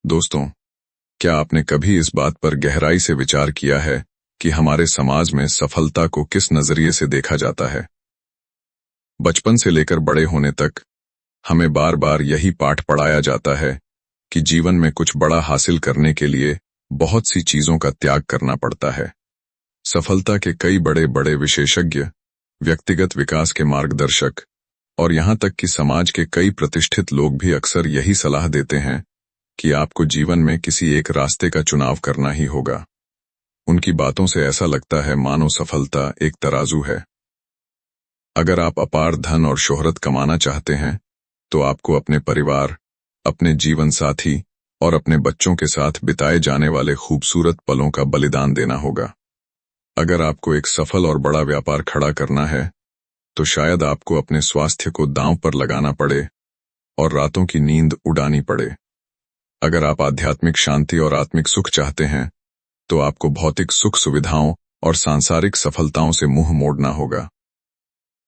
दोस्तों, क्या आपने कभी इस बात पर गहराई से विचार किया है कि हमारे समाज में सफलता को किस नजरिए से देखा जाता है? बचपन से लेकर बड़े होने तक हमें बार बार यही पाठ पढ़ाया जाता है कि जीवन में कुछ बड़ा हासिल करने के लिए बहुत सी चीजों का त्याग करना पड़ता है। सफलता के कई बड़े बड़े विशेषज्ञ, व्यक्तिगत विकास के मार्गदर्शक और यहां तक कि समाज के कई प्रतिष्ठित लोग भी अक्सर यही सलाह देते हैं कि आपको जीवन में किसी एक रास्ते का चुनाव करना ही होगा। उनकी बातों से ऐसा लगता है मानो सफलता एक तराजू है। अगर आप अपार धन और शोहरत कमाना चाहते हैं तो आपको अपने परिवार, अपने जीवन साथी और अपने बच्चों के साथ बिताए जाने वाले खूबसूरत पलों का बलिदान देना होगा। अगर आपको एक सफल और बड़ा व्यापार खड़ा करना है तो शायद आपको अपने स्वास्थ्य को दांव पर लगाना पड़े और रातों की नींद उड़ानी पड़े। अगर आप आध्यात्मिक शांति और आत्मिक सुख चाहते हैं तो आपको भौतिक सुख सुविधाओं और सांसारिक सफलताओं से मुंह मोड़ना होगा।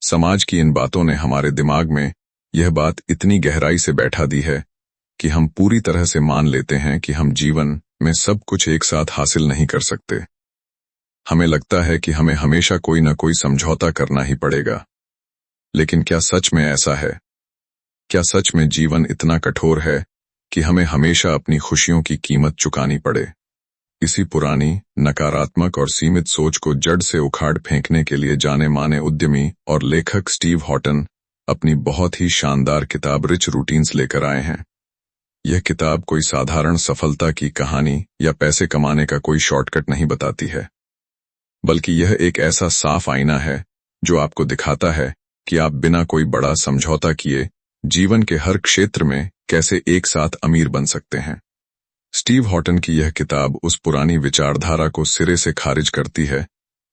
समाज की इन बातों ने हमारे दिमाग में यह बात इतनी गहराई से बैठा दी है कि हम पूरी तरह से मान लेते हैं कि हम जीवन में सब कुछ एक साथ हासिल नहीं कर सकते। हमें लगता है कि हमें हमेशा कोई न कोई समझौता करना ही पड़ेगा। लेकिन क्या सच में ऐसा है? क्या सच में जीवन इतना कठोर है कि हमें हमेशा अपनी खुशियों की कीमत चुकानी पड़े? इसी पुरानी, नकारात्मक और सीमित सोच को जड़ से उखाड़ फेंकने के लिए जाने माने उद्यमी और लेखक स्टीव हॉटन अपनी बहुत ही शानदार किताब रिच रूटीन्स लेकर आए हैं। यह किताब कोई साधारण सफलता की कहानी या पैसे कमाने का कोई शॉर्टकट नहीं बताती है, बल्कि यह एक ऐसा साफ आईना है जो आपको दिखाता है कि आप बिना कोई बड़ा समझौता किए जीवन के हर क्षेत्र में कैसे एक साथ अमीर बन सकते हैं। स्टीव हॉटन की यह किताब उस पुरानी विचारधारा को सिरे से खारिज करती है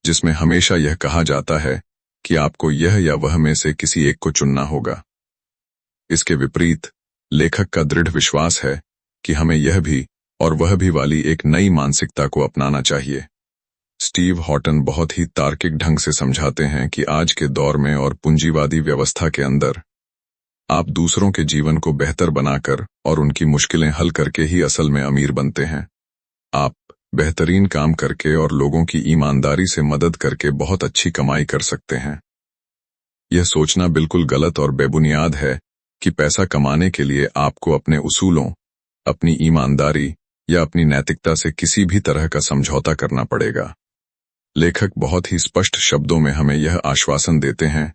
जिसमें हमेशा यह कहा जाता है कि आपको यह या वह में से किसी एक को चुनना होगा। इसके विपरीत लेखक का दृढ़ विश्वास है कि हमें यह भी और वह भी वाली एक नई मानसिकता को अपनाना चाहिए। स्टीव हॉटन बहुत ही तार्किक ढंग से समझाते हैं कि आज के दौर में और पूंजीवादी व्यवस्था के अंदर आप दूसरों के जीवन को बेहतर बनाकर और उनकी मुश्किलें हल करके ही असल में अमीर बनते हैं। आप बेहतरीन काम करके और लोगों की ईमानदारी से मदद करके बहुत अच्छी कमाई कर सकते हैं। यह सोचना बिल्कुल गलत और बेबुनियाद है कि पैसा कमाने के लिए आपको अपने उसूलों, अपनी ईमानदारी या अपनी नैतिकता से किसी भी तरह का समझौता करना पड़ेगा। लेखक बहुत ही स्पष्ट शब्दों में हमें यह आश्वासन देते हैं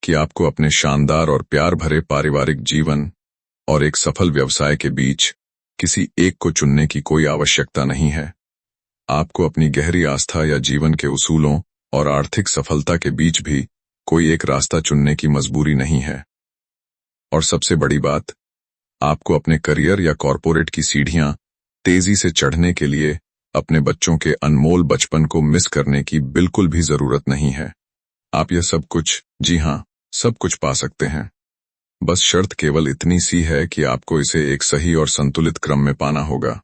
कि आपको अपने शानदार और प्यार भरे पारिवारिक जीवन और एक सफल व्यवसाय के बीच किसी एक को चुनने की कोई आवश्यकता नहीं है। आपको अपनी गहरी आस्था या जीवन के उसूलों और आर्थिक सफलता के बीच भी कोई एक रास्ता चुनने की मजबूरी नहीं है। और सबसे बड़ी बात, आपको अपने करियर या कॉरपोरेट की सीढ़ियां तेजी से चढ़ने के लिए अपने बच्चों के अनमोल बचपन को मिस करने की बिल्कुल भी जरूरत नहीं है। आप यह सब कुछ, जी हां, सब कुछ पा सकते हैं। बस शर्त केवल इतनी सी है कि आपको इसे एक सही और संतुलित क्रम में पाना होगा।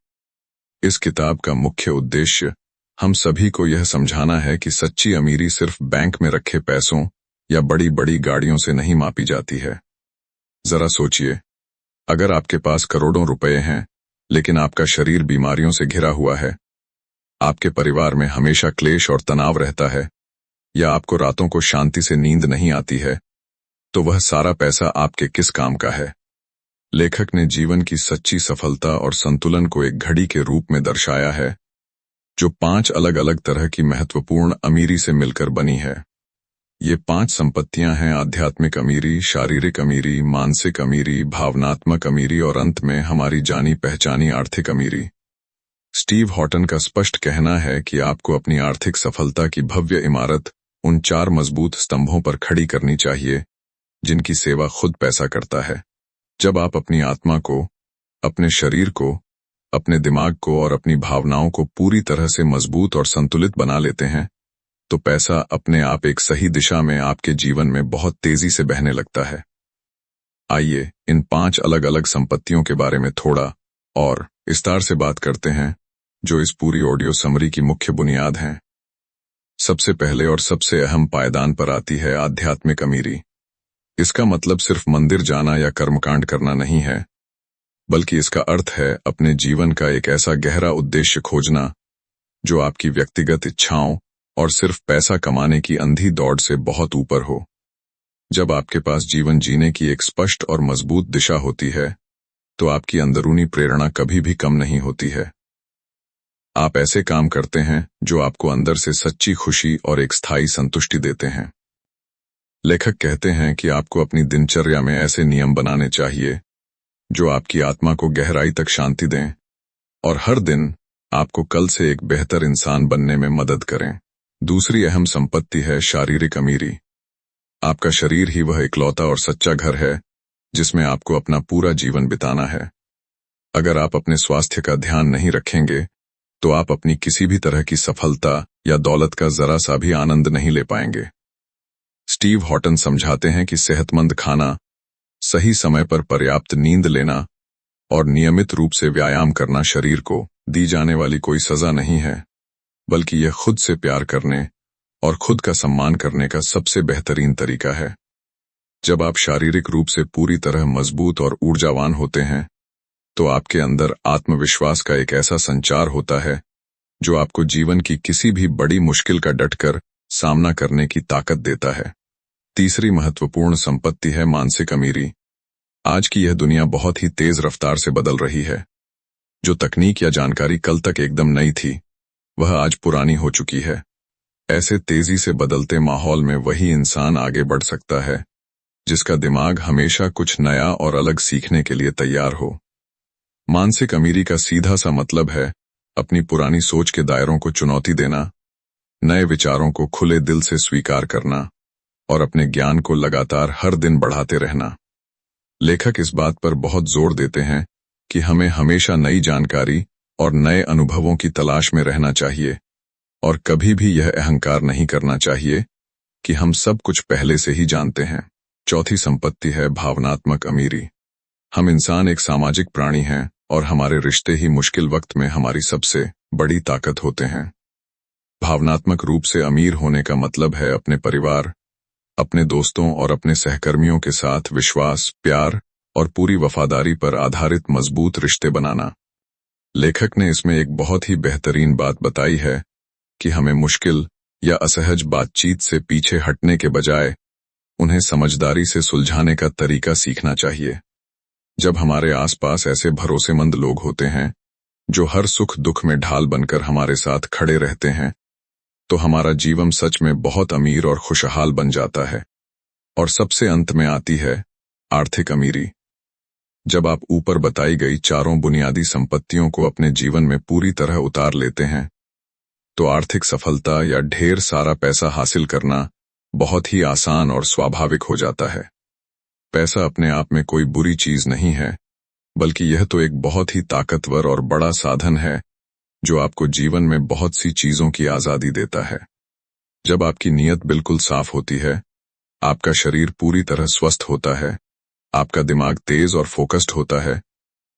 इस किताब का मुख्य उद्देश्य हम सभी को यह समझाना है कि सच्ची अमीरी सिर्फ बैंक में रखे पैसों या बड़ी बड़ी गाड़ियों से नहीं मापी जाती है। जरा सोचिए, अगर आपके पास करोड़ों रुपए हैं लेकिन आपका शरीर बीमारियों से घिरा हुआ है, आपके परिवार में हमेशा क्लेश और तनाव रहता है, या आपको रातों को शांति से नींद नहीं आती है, तो वह सारा पैसा आपके किस काम का है? लेखक ने जीवन की सच्ची सफलता और संतुलन को एक घड़ी के रूप में दर्शाया है जो 5 अलग अलग तरह की महत्वपूर्ण अमीरी से मिलकर बनी है। ये 5 संपत्तियां हैं: आध्यात्मिक अमीरी, शारीरिक अमीरी, मानसिक अमीरी, भावनात्मक अमीरी और अंत में हमारी जानी पहचानी आर्थिक अमीरी। स्टीव हॉटन का स्पष्ट कहना है कि आपको अपनी आर्थिक सफलता की भव्य इमारत उन 4 मजबूत स्तंभों पर खड़ी करनी चाहिए जिनकी सेवा खुद पैसा करता है। जब आप अपनी आत्मा को, अपने शरीर को, अपने दिमाग को और अपनी भावनाओं को पूरी तरह से मजबूत और संतुलित बना लेते हैं तो पैसा अपने आप एक सही दिशा में आपके जीवन में बहुत तेजी से बहने लगता है। आइए इन 5 अलग अलग संपत्तियों के बारे में थोड़ा और विस्तार से बात करते हैं जो इस पूरी ऑडियो समरी की मुख्य बुनियाद हैं। सबसे पहले और सबसे अहम पायदान पर आती है आध्यात्मिक अमीरी। इसका मतलब सिर्फ मंदिर जाना या कर्मकांड करना नहीं है। बल्कि इसका अर्थ है अपने जीवन का एक ऐसा गहरा उद्देश्य खोजना जो आपकी व्यक्तिगत इच्छाओं और सिर्फ पैसा कमाने की अंधी दौड़ से बहुत ऊपर हो। जब आपके पास जीवन जीने की एक स्पष्ट और मजबूत दिशा होती है, तो आपकी अंदरूनी प्रेरणा कभी भी कम नहीं होती है। आप ऐसे काम करते हैं जो आपको अंदर से सच्ची खुशी और एक स्थायी संतुष्टि देते हैं। लेखक कहते हैं कि आपको अपनी दिनचर्या में ऐसे नियम बनाने चाहिए जो आपकी आत्मा को गहराई तक शांति दें और हर दिन आपको कल से एक बेहतर इंसान बनने में मदद करें। दूसरी अहम संपत्ति है शारीरिक अमीरी। आपका शरीर ही वह इकलौता और सच्चा घर है जिसमें आपको अपना पूरा जीवन बिताना है। अगर आप अपने स्वास्थ्य का ध्यान नहीं रखेंगे, तो आप अपनी किसी भी तरह की सफलता या दौलत का जरा सा भी आनंद नहीं ले पाएंगे। स्टीव हॉटन समझाते हैं कि सेहतमंद खाना, सही समय पर पर्याप्त नींद लेना और नियमित रूप से व्यायाम करना शरीर को दी जाने वाली कोई सजा नहीं है, बल्कि यह खुद से प्यार करने और खुद का सम्मान करने का सबसे बेहतरीन तरीका है। जब आप शारीरिक रूप से पूरी तरह मजबूत और ऊर्जावान होते हैं, तो आपके अंदर आत्मविश्वास का एक ऐसा संचार होता है जो आपको जीवन की किसी भी बड़ी मुश्किल का डटकर सामना करने की ताकत देता है। तीसरी महत्वपूर्ण संपत्ति है मानसिक अमीरी। आज की यह दुनिया बहुत ही तेज रफ्तार से बदल रही है। जो तकनीक या जानकारी कल तक एकदम नई थी, वह आज पुरानी हो चुकी है। ऐसे तेजी से बदलते माहौल में वही इंसान आगे बढ़ सकता है जिसका दिमाग हमेशा कुछ नया और अलग सीखने के लिए तैयार हो। मानसिक अमीरी का सीधा सा मतलब है अपनी पुरानी सोच के दायरों को चुनौती देना, नए विचारों को खुले दिल से स्वीकार करना और अपने ज्ञान को लगातार हर दिन बढ़ाते रहना। लेखक इस बात पर बहुत जोर देते हैं कि हमें हमेशा नई जानकारी और नए अनुभवों की तलाश में रहना चाहिए और कभी भी यह अहंकार नहीं करना चाहिए कि हम सब कुछ पहले से ही जानते हैं। चौथी संपत्ति है भावनात्मक अमीरी। हम इंसान एक सामाजिक प्राणी हैं और हमारे रिश्ते ही मुश्किल वक्त में हमारी सबसे बड़ी ताकत होते हैं। भावनात्मक रूप से अमीर होने का मतलब है अपने परिवार, अपने दोस्तों और अपने सहकर्मियों के साथ विश्वास, प्यार और पूरी वफादारी पर आधारित मजबूत रिश्ते बनाना। लेखक ने इसमें एक बहुत ही बेहतरीन बात बताई है कि हमें मुश्किल या असहज बातचीत से पीछे हटने के बजाय उन्हें समझदारी से सुलझाने का तरीका सीखना चाहिए। जब हमारे आसपास ऐसे भरोसेमंद लोग होते हैं जो हर सुख दुख में ढाल बनकर हमारे साथ खड़े रहते हैं, तो हमारा जीवन सच में बहुत अमीर और खुशहाल बन जाता है। और सबसे अंत में आती है आर्थिक अमीरी। जब आप ऊपर बताई गई चारों बुनियादी संपत्तियों को अपने जीवन में पूरी तरह उतार लेते हैं, तो आर्थिक सफलता या ढेर सारा पैसा हासिल करना बहुत ही आसान और स्वाभाविक हो जाता है। पैसा अपने आप में कोई बुरी चीज नहीं है, बल्कि यह तो एक बहुत ही ताकतवर और बड़ा साधन है जो आपको जीवन में बहुत सी चीजों की आजादी देता है। जब आपकी नीयत बिल्कुल साफ होती है, आपका शरीर पूरी तरह स्वस्थ होता है, आपका दिमाग तेज और फोकस्ड होता है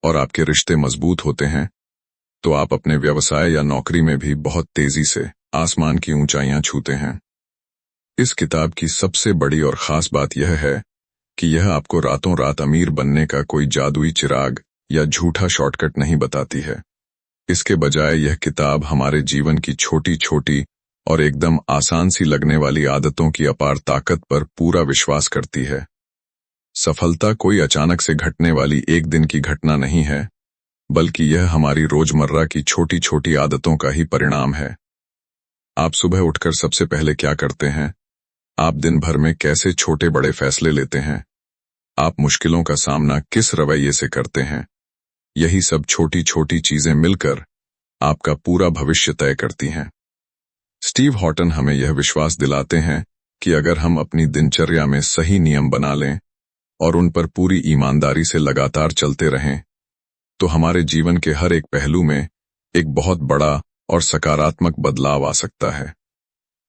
और आपके रिश्ते मजबूत होते हैं, तो आप अपने व्यवसाय या नौकरी में भी बहुत तेजी से आसमान की ऊंचाइयां छूते हैं। इस किताब की सबसे बड़ी और खास बात यह है कि यह आपको रातों रात अमीर बनने का कोई जादुई चिराग या झूठा शॉर्टकट नहीं बताती है। इसके बजाय यह किताब हमारे जीवन की छोटी छोटी और एकदम आसान सी लगने वाली आदतों की अपार ताकत पर पूरा विश्वास करती है। सफलता कोई अचानक से घटने वाली एक दिन की घटना नहीं है, बल्कि यह हमारी रोजमर्रा की छोटी छोटी आदतों का ही परिणाम है। आप सुबह उठकर सबसे पहले क्या करते हैं? आप दिन भर में कैसे छोटे बड़े फैसले लेते हैं? आप मुश्किलों का सामना किस रवैये से करते हैं? यही सब छोटी छोटी चीजें मिलकर आपका पूरा भविष्य तय करती हैं। स्टीव हॉटन हमें यह विश्वास दिलाते हैं कि अगर हम अपनी दिनचर्या में सही नियम बना लें और उन पर पूरी ईमानदारी से लगातार चलते रहें, तो हमारे जीवन के हर एक पहलू में एक बहुत बड़ा और सकारात्मक बदलाव आ सकता है।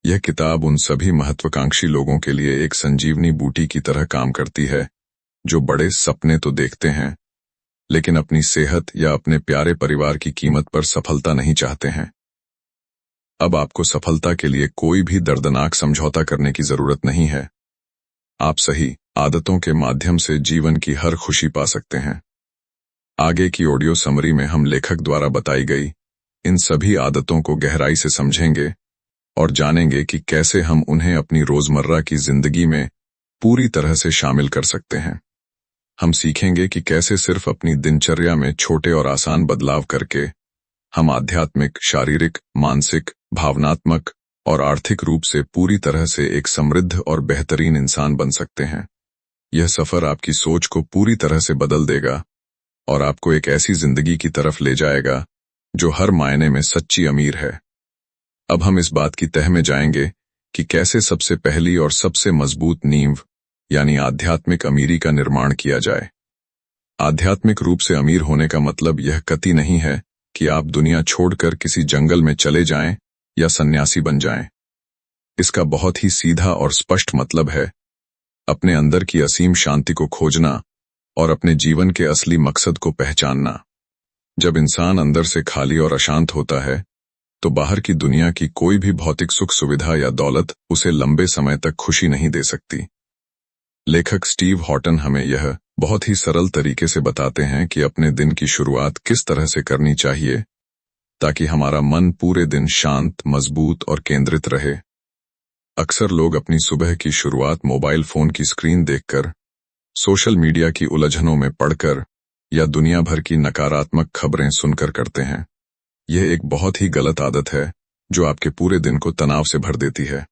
यह किताब उन सभी महत्वाकांक्षी लोगों के लिए एक संजीवनी बूटी की तरह काम करती है जो बड़े सपने तो देखते हैं, लेकिन अपनी सेहत या अपने प्यारे परिवार की कीमत पर सफलता नहीं चाहते हैं। अब आपको सफलता के लिए कोई भी दर्दनाक समझौता करने की जरूरत नहीं है। आप सही आदतों के माध्यम से जीवन की हर खुशी पा सकते हैं। आगे की ऑडियो समरी में हम लेखक द्वारा बताई गई इन सभी आदतों को गहराई से समझेंगे और जानेंगे कि कैसे हम उन्हें अपनी रोजमर्रा की जिंदगी में पूरी तरह से शामिल कर सकते हैं। हम सीखेंगे कि कैसे सिर्फ अपनी दिनचर्या में छोटे और आसान बदलाव करके हम आध्यात्मिक, शारीरिक, मानसिक, भावनात्मक और आर्थिक रूप से पूरी तरह से एक समृद्ध और बेहतरीन इंसान बन सकते हैं। यह सफर आपकी सोच को पूरी तरह से बदल देगा और आपको एक ऐसी जिंदगी की तरफ ले जाएगा जो हर मायने में सच्ची अमीर है। अब हम इस बात की तह में जाएंगे कि कैसे सबसे पहली और सबसे मजबूत नींव यानी आध्यात्मिक अमीरी का निर्माण किया जाए। आध्यात्मिक रूप से अमीर होने का मतलब यह कतई नहीं है कि आप दुनिया छोड़कर किसी जंगल में चले जाएं या सन्यासी बन जाएं। इसका बहुत ही सीधा और स्पष्ट मतलब है अपने अंदर की असीम शांति को खोजना और अपने जीवन के असली मकसद को पहचानना। जब इंसान अंदर से खाली और अशांत होता है तो बाहर की दुनिया की कोई भी भौतिक सुख सुविधा या दौलत उसे लंबे समय तक खुशी नहीं दे सकती। लेखक स्टीव हॉटन हमें यह बहुत ही सरल तरीके से बताते हैं कि अपने दिन की शुरुआत किस तरह से करनी चाहिए ताकि हमारा मन पूरे दिन शांत, मजबूत और केंद्रित रहे। अक्सर लोग अपनी सुबह की शुरुआत मोबाइल फोन की स्क्रीन देखकर, सोशल मीडिया की उलझनों में पड़कर या दुनिया भर की नकारात्मक खबरें सुनकर करते हैं। यह एक बहुत ही गलत आदत है जो आपके पूरे दिन को तनाव से भर देती है।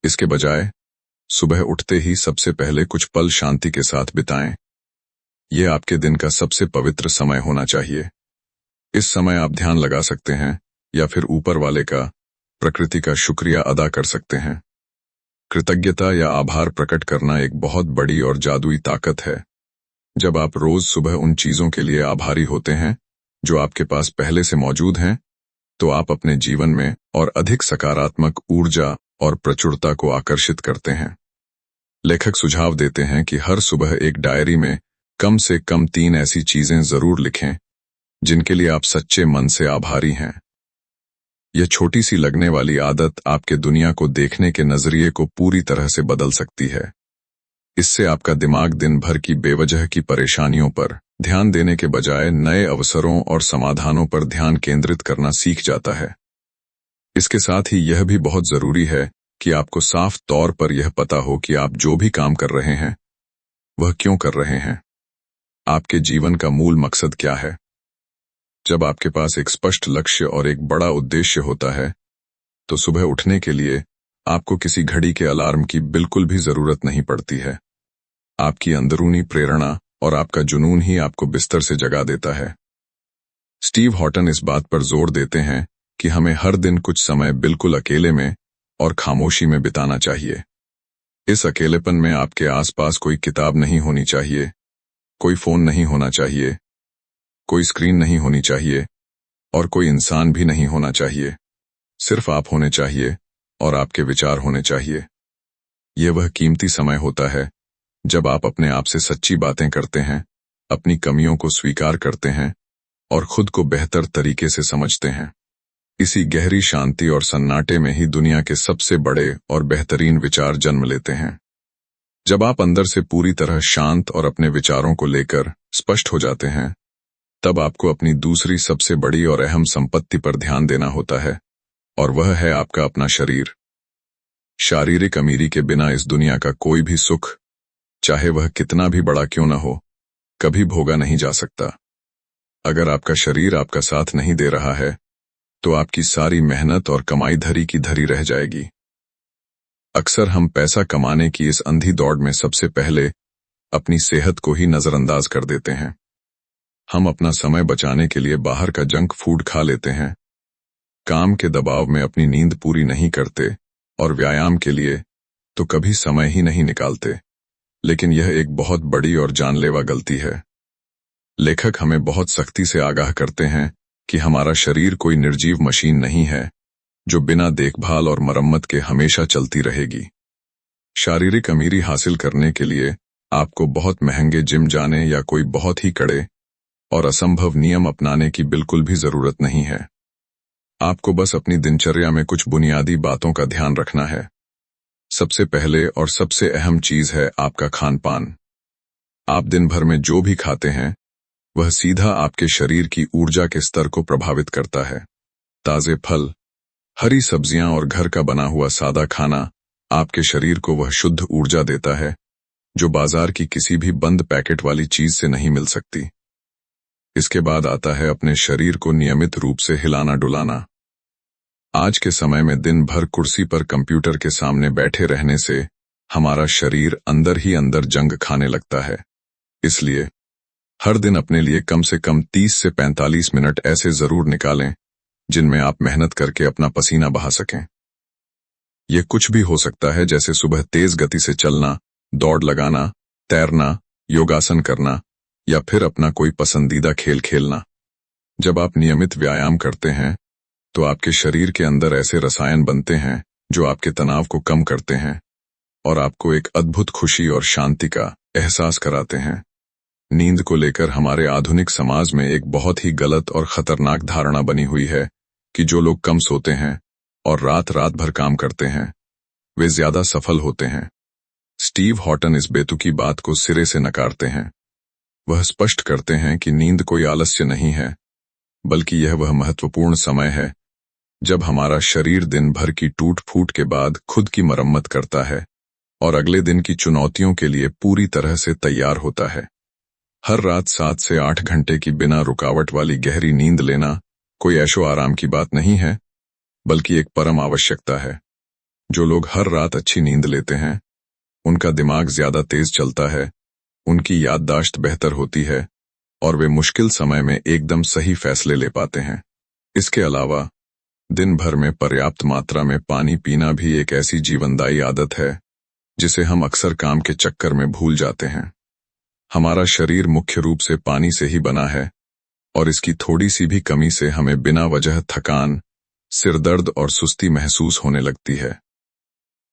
इसके बजाय सुबह उठते ही सबसे पहले कुछ पल शांति के साथ बिताएं। यह आपके दिन का सबसे पवित्र समय होना चाहिए। इस समय आप ध्यान लगा सकते हैं या फिर ऊपर वाले का, प्रकृति का शुक्रिया अदा कर सकते हैं। कृतज्ञता या आभार प्रकट करना एक बहुत बड़ी और जादुई ताकत है। जब आप रोज सुबह उन चीजों के लिए आभारी होते हैं जो आपके पास पहले से मौजूद हैं, तो आप अपने जीवन में और अधिक सकारात्मक ऊर्जा और प्रचुरता को आकर्षित करते हैं। लेखक सुझाव देते हैं कि हर सुबह एक डायरी में कम से कम 3 ऐसी चीजें जरूर लिखें जिनके लिए आप सच्चे मन से आभारी हैं। यह छोटी सी लगने वाली आदत आपके दुनिया को देखने के नजरिए को पूरी तरह से बदल सकती है। इससे आपका दिमाग दिन भर की बेवजह की परेशानियों पर ध्यान देने के बजाय नए अवसरों और समाधानों पर ध्यान केंद्रित करना सीख जाता है। इसके साथ ही यह भी बहुत जरूरी है कि आपको साफ तौर पर यह पता हो कि आप जो भी काम कर रहे हैं वह क्यों कर रहे हैं। आपके जीवन का मूल मकसद क्या है। जब आपके पास एक स्पष्ट लक्ष्य और एक बड़ा उद्देश्य होता है तो सुबह उठने के लिए आपको किसी घड़ी के अलार्म की बिल्कुल भी जरूरत नहीं पड़ती है। आपकी अंदरूनी प्रेरणा और आपका जुनून ही आपको बिस्तर से जगा देता है। स्टीव हॉटन इस बात पर जोर देते हैं कि हमें हर दिन कुछ समय बिल्कुल अकेले में और खामोशी में बिताना चाहिए। इस अकेलेपन में आपके आसपास कोई किताब नहीं होनी चाहिए, कोई फोन नहीं होना चाहिए, कोई स्क्रीन नहीं होनी चाहिए और कोई इंसान भी नहीं होना चाहिए। सिर्फ आप होने चाहिए और आपके विचार होने चाहिए। यह वह कीमती समय होता है जब आप अपने आप से सच्ची बातें करते हैं, अपनी कमियों को स्वीकार करते हैं और खुद को बेहतर तरीके से समझते हैं। इसी गहरी शांति और सन्नाटे में ही दुनिया के सबसे बड़े और बेहतरीन विचार जन्म लेते हैं। जब आप अंदर से पूरी तरह शांत और अपने विचारों को लेकर स्पष्ट हो जाते हैं, तब आपको अपनी दूसरी सबसे बड़ी और अहम संपत्ति पर ध्यान देना होता है और वह है आपका अपना शरीर। शारीरिक अमीरी के बिना इस दुनिया का कोई भी सुख, चाहे वह कितना भी बड़ा क्यों न हो, कभी भोगा नहीं जा सकता। अगर आपका शरीर आपका साथ नहीं दे रहा है तो आपकी सारी मेहनत और कमाई धरी की धरी रह जाएगी। अक्सर हम पैसा कमाने की इस अंधी दौड़ में सबसे पहले अपनी सेहत को ही नजरअंदाज कर देते हैं। हम अपना समय बचाने के लिए बाहर का जंक फूड खा लेते हैं, काम के दबाव में अपनी नींद पूरी नहीं करते और व्यायाम के लिए तो कभी समय ही नहीं निकालते। लेकिन यह एक बहुत बड़ी और जानलेवा गलती है। लेखक हमें बहुत सख्ती से आगाह करते हैं कि हमारा शरीर कोई निर्जीव मशीन नहीं है जो बिना देखभाल और मरम्मत के हमेशा चलती रहेगी। शारीरिक अमीरी हासिल करने के लिए आपको बहुत महंगे जिम जाने या कोई बहुत ही कड़े और असंभव नियम अपनाने की बिल्कुल भी जरूरत नहीं है। आपको बस अपनी दिनचर्या में कुछ बुनियादी बातों का ध्यान रखना है। सबसे पहले और सबसे अहम चीज है आपका खान पान। आप दिन भर में जो भी खाते हैं वह सीधा आपके शरीर की ऊर्जा के स्तर को प्रभावित करता है। ताजे फल, हरी सब्जियां और घर का बना हुआ सादा खाना आपके शरीर को वह शुद्ध ऊर्जा देता है जो बाजार की किसी भी बंद पैकेट वाली चीज से नहीं मिल सकती। इसके बाद आता है अपने शरीर को नियमित रूप से हिलाना डुलाना। आज के समय में दिन भर कुर्सी पर कंप्यूटर के सामने बैठे रहने से हमारा शरीर अंदर ही अंदर जंग खाने लगता है। इसलिए हर दिन अपने लिए कम से कम 30 से 45 मिनट ऐसे जरूर निकालें जिनमें आप मेहनत करके अपना पसीना बहा सकें। ये कुछ भी हो सकता है, जैसे सुबह तेज गति से चलना, दौड़ लगाना, तैरना, योगासन करना या फिर अपना कोई पसंदीदा खेल खेलना। जब आप नियमित व्यायाम करते हैं तो आपके शरीर के अंदर ऐसे रसायन बनते हैं जो आपके तनाव को कम करते हैं और आपको एक अद्भुत खुशी और शांति का एहसास कराते हैं। नींद को लेकर हमारे आधुनिक समाज में एक बहुत ही गलत और खतरनाक धारणा बनी हुई है कि जो लोग कम सोते हैं और रात रात भर काम करते हैं वे ज्यादा सफल होते हैं। स्टीव हॉटन इस बेतुकी बात को सिरे से नकारते हैं। वह स्पष्ट करते हैं कि नींद कोई आलस्य नहीं है, बल्कि यह वह महत्वपूर्ण समय है जब हमारा शरीर दिन भर की टूट फूट के बाद खुद की मरम्मत करता है और अगले दिन की चुनौतियों के लिए पूरी तरह से तैयार होता है। हर रात 7 से 8 घंटे की बिना रुकावट वाली गहरी नींद लेना कोई ऐशो आराम की बात नहीं है, बल्कि एक परम आवश्यकता है। जो लोग हर रात अच्छी नींद लेते हैं उनका दिमाग ज्यादा तेज चलता है, उनकी याददाश्त बेहतर होती है और वे मुश्किल समय में एकदम सही फैसले ले पाते हैं। इसके अलावा दिन भर में पर्याप्त मात्रा में पानी पीना भी एक ऐसी जीवनदायी आदत है जिसे हम अक्सर काम के चक्कर में भूल जाते हैं। हमारा शरीर मुख्य रूप से पानी से ही बना है और इसकी थोड़ी सी भी कमी से हमें बिना वजह थकान, सिरदर्द और सुस्ती महसूस होने लगती है।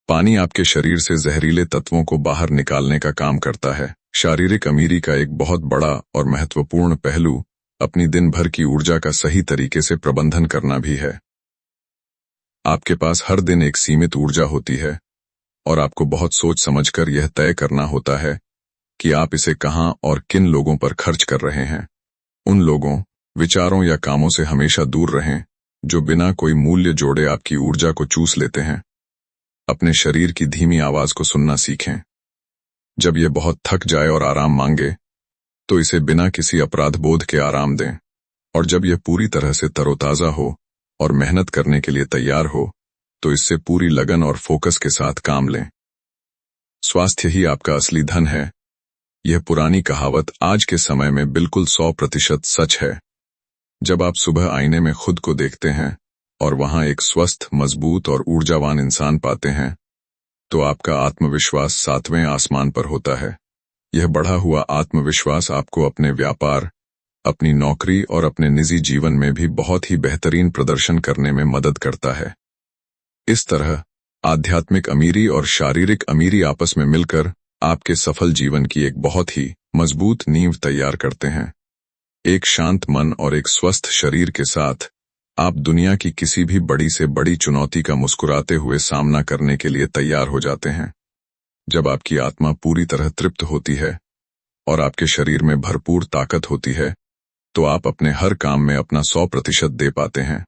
पानी आपके शरीर से जहरीले तत्वों को बाहर निकालने का काम करता है। शारीरिक अमीरी का एक बहुत बड़ा और महत्वपूर्ण पहलू अपनी दिन भर की ऊर्जा का सही तरीके से प्रबंधन करना भी है। आपके पास हर दिन एक सीमित ऊर्जा होती है और आपको बहुत सोच समझकर यह तय करना होता है कि आप इसे कहां और किन लोगों पर खर्च कर रहे हैं। उन लोगों, विचारों या कामों से हमेशा दूर रहें जो बिना कोई मूल्य जोड़े आपकी ऊर्जा को चूस लेते हैं। अपने शरीर की धीमी आवाज को सुनना सीखें। जब यह बहुत थक जाए और आराम मांगे तो इसे बिना किसी अपराध बोध के आराम दें, और जब यह पूरी तरह से तरोताजा हो और मेहनत करने के लिए तैयार हो तो इससे पूरी लगन और फोकस के साथ काम लें। स्वास्थ्य ही आपका असली धन है। यह पुरानी कहावत आज के समय में बिल्कुल 100% सच है। जब आप सुबह आईने में खुद को देखते हैं और वहां एक स्वस्थ, मजबूत और ऊर्जावान इंसान पाते हैं तो आपका आत्मविश्वास 7वें आसमान पर होता है। यह बढ़ा हुआ आत्मविश्वास आपको अपने व्यापार, अपनी नौकरी और अपने निजी जीवन में भी बहुत ही बेहतरीन प्रदर्शन करने में मदद करता है। इस तरह आध्यात्मिक अमीरी और शारीरिक अमीरी आपस में मिलकर आपके सफल जीवन की एक बहुत ही मजबूत नींव तैयार करते हैं। एक शांत मन और एक स्वस्थ शरीर के साथ आप दुनिया की किसी भी बड़ी से बड़ी चुनौती का मुस्कुराते हुए सामना करने के लिए तैयार हो जाते हैं। जब आपकी आत्मा पूरी तरह तृप्त होती है और आपके शरीर में भरपूर ताकत होती है तो आप अपने हर काम में अपना 100% दे पाते हैं।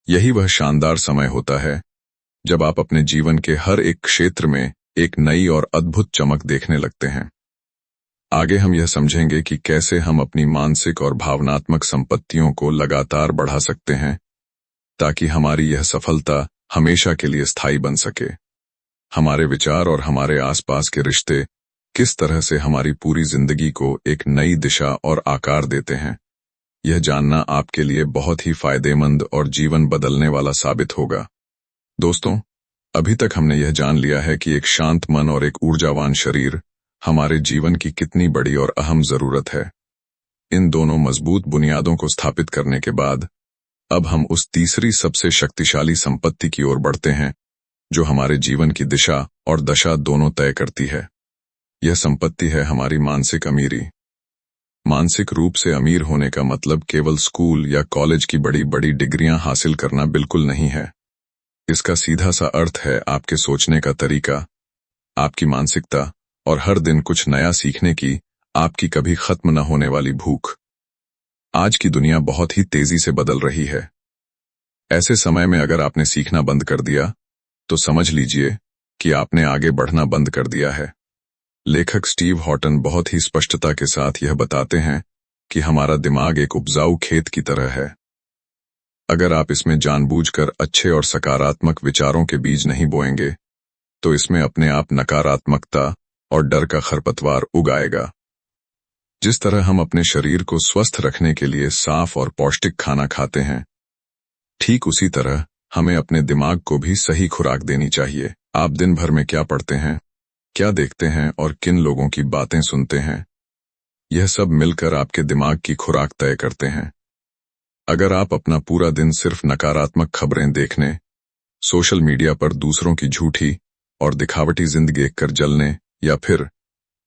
यही वह शानदार समय होता है जब आप अपने जीवन के हर एक क्षेत्र में एक नई और अद्भुत चमक देखने लगते हैं। आगे हम यह समझेंगे कि कैसे हम अपनी मानसिक और भावनात्मक संपत्तियों को लगातार बढ़ा सकते हैं ताकि हमारी यह सफलता हमेशा के लिए स्थायी बन सके। हमारे विचार और हमारे आसपास के रिश्ते किस तरह से हमारी पूरी जिंदगी को एक नई दिशा और आकार देते हैं, यह जानना आपके लिए बहुत ही फायदेमंद और जीवन बदलने वाला साबित होगा। दोस्तों, अभी तक हमने यह जान लिया है कि एक शांत मन और एक ऊर्जावान शरीर हमारे जीवन की कितनी बड़ी और अहम जरूरत है। इन दोनों मजबूत बुनियादों को स्थापित करने के बाद अब हम उस तीसरी सबसे शक्तिशाली संपत्ति की ओर बढ़ते हैं जो हमारे जीवन की दिशा और दशा दोनों तय करती है। यह संपत्ति है हमारी मानसिक अमीरी। मानसिक रूप से अमीर होने का मतलब केवल स्कूल या कॉलेज की बड़ी बड़ी डिग्रियां हासिल करना बिल्कुल नहीं है। इसका सीधा सा अर्थ है आपके सोचने का तरीका, आपकी मानसिकता और हर दिन कुछ नया सीखने की आपकी कभी खत्म न होने वाली भूख। आज की दुनिया बहुत ही तेजी से बदल रही है। ऐसे समय में अगर आपने सीखना बंद कर दिया, तो समझ लीजिए कि आपने आगे बढ़ना बंद कर दिया है। लेखक स्टीव हॉटन बहुत ही स्पष्टता के साथ यह बताते हैं कि हमारा दिमाग एक उपजाऊ खेत की तरह है। अगर आप इसमें जानबूझकर अच्छे और सकारात्मक विचारों के बीज नहीं बोएंगे, तो इसमें अपने आप नकारात्मकता और डर का खरपतवार उगाएगा। जिस तरह हम अपने शरीर को स्वस्थ रखने के लिए साफ और पौष्टिक खाना खाते हैं, ठीक उसी तरह हमें अपने दिमाग को भी सही खुराक देनी चाहिए। आप दिन भर में क्या पढ़ते हैं, क्या देखते हैं और किन लोगों की बातें सुनते हैं, यह सब मिलकर आपके दिमाग की खुराक तय करते हैं। अगर आप अपना पूरा दिन सिर्फ नकारात्मक खबरें देखने, सोशल मीडिया पर दूसरों की झूठी और दिखावटी जिंदगी देखकर जलने या फिर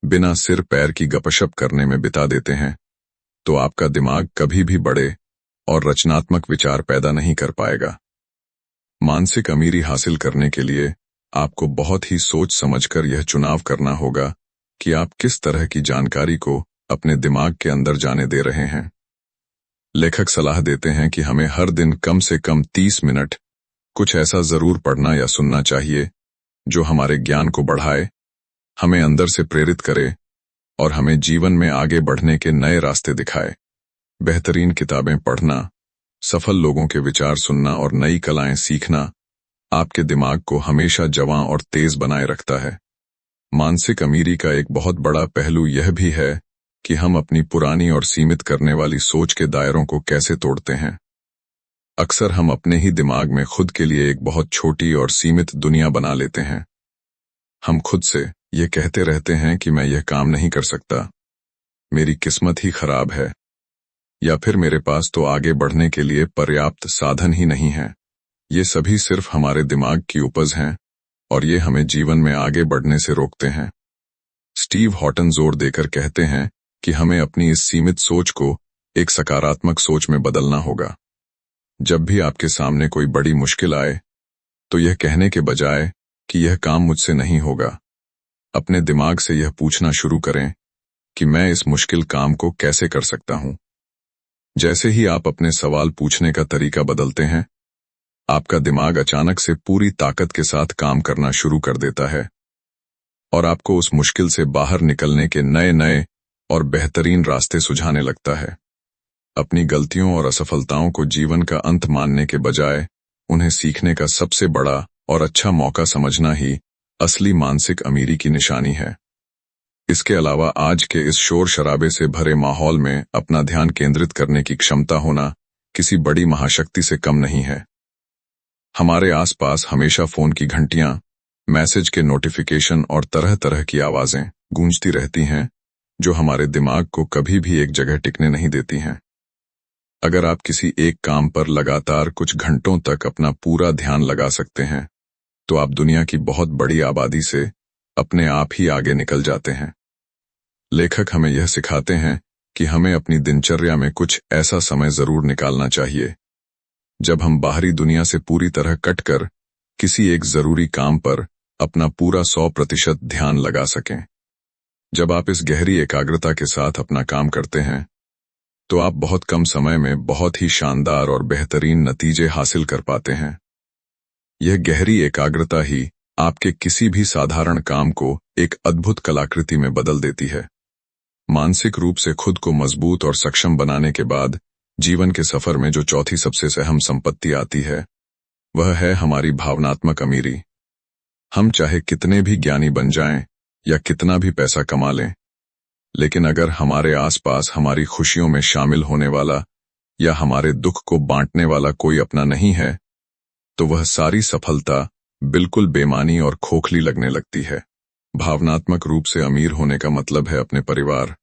बिना सिर पैर की गपशप करने में बिता देते हैं, तो आपका दिमाग कभी भी बड़े और रचनात्मक विचार पैदा नहीं कर पाएगा। मानसिक अमीरी हासिल करने के लिए आपको बहुत ही सोच समझकर यह चुनाव करना होगा कि आप किस तरह की जानकारी को अपने दिमाग के अंदर जाने दे रहे हैं। लेखक सलाह देते हैं कि हमें हर दिन कम से कम 30 मिनट कुछ ऐसा जरूर पढ़ना या सुनना चाहिए जो हमारे ज्ञान को बढ़ाए, हमें अंदर से प्रेरित करे और हमें जीवन में आगे बढ़ने के नए रास्ते दिखाए। बेहतरीन किताबें पढ़ना, सफल लोगों के विचार सुनना और नई कलाएं सीखना आपके दिमाग को हमेशा जवां और तेज बनाए रखता है। मानसिक अमीरी का एक बहुत बड़ा पहलू यह भी है कि हम अपनी पुरानी और सीमित करने वाली सोच के दायरों को कैसे तोड़ते हैं। अक्सर हम अपने ही दिमाग में खुद के लिए एक बहुत छोटी और सीमित दुनिया बना लेते हैं। हम खुद से ये कहते रहते हैं कि मैं यह काम नहीं कर सकता, मेरी किस्मत ही खराब है, या फिर मेरे पास तो आगे बढ़ने के लिए पर्याप्त साधन ही नहीं है। ये सभी सिर्फ हमारे दिमाग की उपज हैं और ये हमें जीवन में आगे बढ़ने से रोकते हैं। स्टीव हॉटन जोर देकर कहते हैं कि हमें अपनी इस सीमित सोच को एक सकारात्मक सोच में बदलना होगा। जब भी आपके सामने कोई बड़ी मुश्किल आए, तो यह कहने के बजाय कि यह काम मुझसे नहीं होगा, अपने दिमाग से यह पूछना शुरू करें कि मैं इस मुश्किल काम को कैसे कर सकता हूं। जैसे ही आप अपने सवाल पूछने का तरीका बदलते हैं, आपका दिमाग अचानक से पूरी ताकत के साथ काम करना शुरू कर देता है और आपको उस मुश्किल से बाहर निकलने के नए नए और बेहतरीन रास्ते सुझाने लगता है। अपनी गलतियों और असफलताओं को जीवन का अंत मानने के बजाय उन्हें सीखने का सबसे बड़ा और अच्छा मौका समझना ही असली मानसिक अमीरी की निशानी है। इसके अलावा आज के इस शोर शराबे से भरे माहौल में अपना ध्यान केंद्रित करने की क्षमता होना किसी बड़ी महाशक्ति से कम नहीं है। हमारे आसपास हमेशा फोन की घंटियां, मैसेज के नोटिफिकेशन और तरह तरह की आवाजें गूंजती रहती हैं, जो हमारे दिमाग को कभी भी एक जगह टिकने नहीं देती हैं। अगर आप किसी एक काम पर लगातार कुछ घंटों तक अपना पूरा ध्यान लगा सकते हैं, तो आप दुनिया की बहुत बड़ी आबादी से अपने आप ही आगे निकल जाते हैं। लेखक हमें यह सिखाते हैं कि हमें अपनी दिनचर्या में कुछ ऐसा समय जरूर निकालना चाहिए जब हम बाहरी दुनिया से पूरी तरह कटकर किसी एक जरूरी काम पर अपना पूरा 100% ध्यान लगा सकें। जब आप इस गहरी एकाग्रता के साथ अपना काम करते हैं, तो आप बहुत कम समय में बहुत ही शानदार और बेहतरीन नतीजे हासिल कर पाते हैं। यह गहरी एकाग्रता ही आपके किसी भी साधारण काम को एक अद्भुत कलाकृति में बदल देती है। मानसिक रूप से खुद को मजबूत और सक्षम बनाने के बाद जीवन के सफर में जो चौथी सबसे अहम संपत्ति आती है, वह है हमारी भावनात्मक अमीरी। हम चाहे कितने भी ज्ञानी बन जाएं या कितना भी पैसा कमा लें, लेकिन अगर हमारे आसपास हमारी खुशियों में शामिल होने वाला या हमारे दुख को बांटने वाला कोई अपना नहीं है, तो वह सारी सफलता बिल्कुल बेमानी और खोखली लगने लगती है। भावनात्मक रूप से अमीर होने का मतलब है अपने परिवार,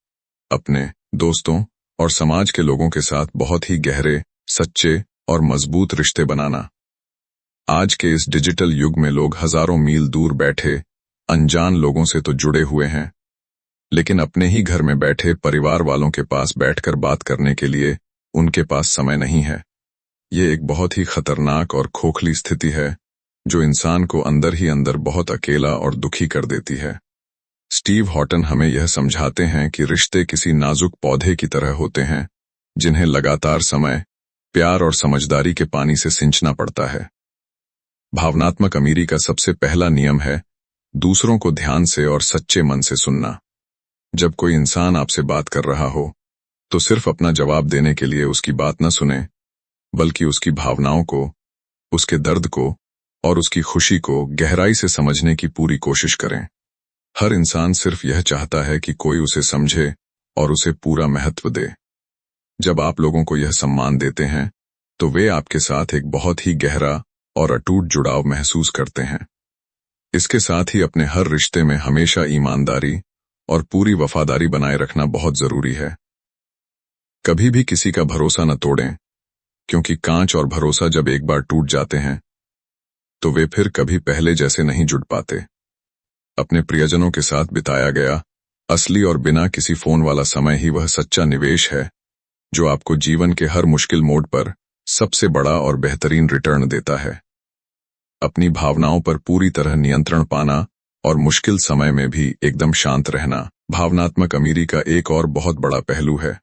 अपने दोस्तों और समाज के लोगों के साथ बहुत ही गहरे, सच्चे और मजबूत रिश्ते बनाना। आज के इस डिजिटल युग में लोग हजारों मील दूर बैठे अनजान लोगों से तो जुड़े हुए हैं, लेकिन अपने ही घर में बैठे परिवार वालों के पास बैठकर बात करने के लिए उनके पास समय नहीं है। ये एक बहुत ही खतरनाक और खोखली स्थिति है जो इंसान को अंदर ही अंदर बहुत अकेला और दुखी कर देती है। स्टीव हॉटन हमें यह समझाते हैं कि रिश्ते किसी नाजुक पौधे की तरह होते हैं, जिन्हें लगातार समय, प्यार और समझदारी के पानी से सिंचना पड़ता है। भावनात्मक अमीरी का सबसे पहला नियम है दूसरों को ध्यान से और सच्चे मन से सुनना। जब कोई इंसान आपसे बात कर रहा हो, तो सिर्फ अपना जवाब देने के लिए उसकी बात न सुने, बल्कि उसकी भावनाओं को, उसके दर्द को और उसकी खुशी को गहराई से समझने की पूरी कोशिश करें। हर इंसान सिर्फ यह चाहता है कि कोई उसे समझे और उसे पूरा महत्व दे। जब आप लोगों को यह सम्मान देते हैं, तो वे आपके साथ एक बहुत ही गहरा और अटूट जुड़ाव महसूस करते हैं। इसके साथ ही अपने हर रिश्ते में हमेशा ईमानदारी और पूरी वफादारी बनाए रखना बहुत जरूरी है। कभी भी किसी का भरोसा न तोड़ें, क्योंकि कांच और भरोसा जब एक बार टूट जाते हैं, तो वे फिर कभी पहले जैसे नहीं जुड़ पाते। अपने प्रियजनों के साथ बिताया गया असली और बिना किसी फोन वाला समय ही वह सच्चा निवेश है, जो आपको जीवन के हर मुश्किल मोड़ पर सबसे बड़ा और बेहतरीन रिटर्न देता है। अपनी भावनाओं पर पूरी तरह नियंत्रण पाना और मुश्किल समय में भी एकदम शांत रहना भावनात्मक अमीरी का एक और बहुत बड़ा पहलू है।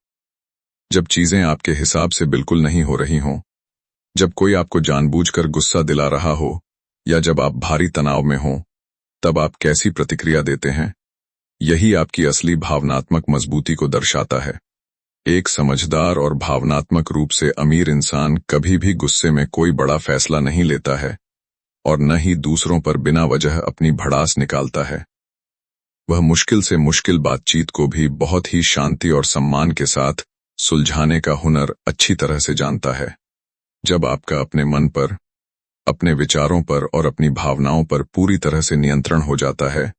जब चीजें आपके हिसाब से बिल्कुल नहीं हो रही हों, जब कोई आपको जानबूझकर गुस्सा दिला रहा हो, या जब आप भारी तनाव में हों, तब आप कैसी प्रतिक्रिया देते हैं, यही आपकी असली भावनात्मक मजबूती को दर्शाता है। एक समझदार और भावनात्मक रूप से अमीर इंसान कभी भी गुस्से में कोई बड़ा फैसला नहीं लेता है और न ही दूसरों पर बिना वजह अपनी भड़ास निकालता है। वह मुश्किल से मुश्किल बातचीत को भी बहुत ही शांति और सम्मान के साथ सुलझाने का हुनर अच्छी तरह से जानता है। जब आपका अपने मन पर, अपने विचारों पर और अपनी भावनाओं पर पूरी तरह से नियंत्रण हो जाता है,